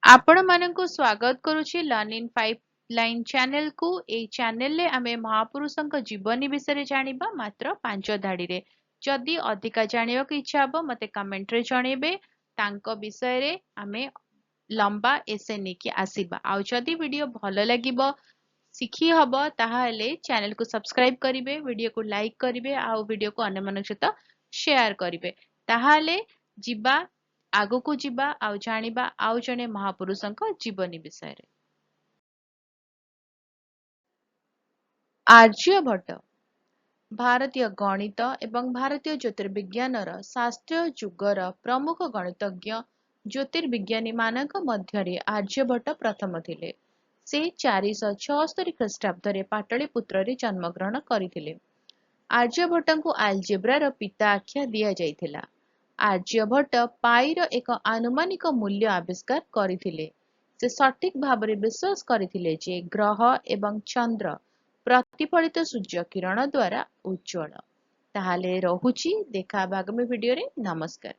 आपण मानंकु स्वागत करुछि learn in pipeline channel को। ए चैनल रे आमे महापुरुषंक जीवनी विषय जानिबा मात्र 5 धाड़ी रे। जदि अधिका जानिबा को इच्छा हबो मते कमेंट रे जणेबे। तांको विषय रे आमे लंबा एसे नेकी आसीबा। आउ जदि वीडियो भलो लागिबो सिखी हबो ताहाले चैनल को सब्सक्राइब करिवे, वीडियो को लाइक करिवे, आउ वीडियो को अन्य मनक सहित शेयर करिवे। ताहाले जिबा आगो को जिबा आउ जानिबा आउ जने महापुरुषंक जीवनी विषय रे। आर्यभट्ट भारतीय गणित एवं भारतीय ज्योतिर्विज्ञानर शास्त्रीय जुगर प्रमुख गणितज्ञ ज्योतिर्विज्ञानी मानक मध्यरे आर्यभट्ट प्रथम थिले। से 476 ख्रीष्टाब्दरे पाटलिपुत्ରରେ जन्मग्रहण କରିଥିଲେ। आर्यभट्टଙ୍କୁ ଆଲଜେବ୍ରାର ପିତା ଆଖ୍ୟା ଦିଆଯାଇଥିଲା। आर्यभट्ट ପାଇର ଏକ ଆନୁମାନିକ ମୂଲ୍ୟ ଆବିଷ୍କାର କରିଥିଲେ। ସେ ସଠିକ ଭାବରେ ବିଶ୍ୱାସ କରିଥିଲେ ଯେ ଗ୍ରହ ଏବଂ ଚନ୍ଦ୍ର ପ୍ରତିଫଳିତ ସୂର୍ଯ୍ୟ କିରଣ ଦ୍ୱାରା ଉଜ୍ଜ୍ୱଳ। ତାହେଲେ ରହୁଛି, ଦେଖା ହବା ଆଗାମୀ ଭିଡିଓରେ। ନମସ୍କାର।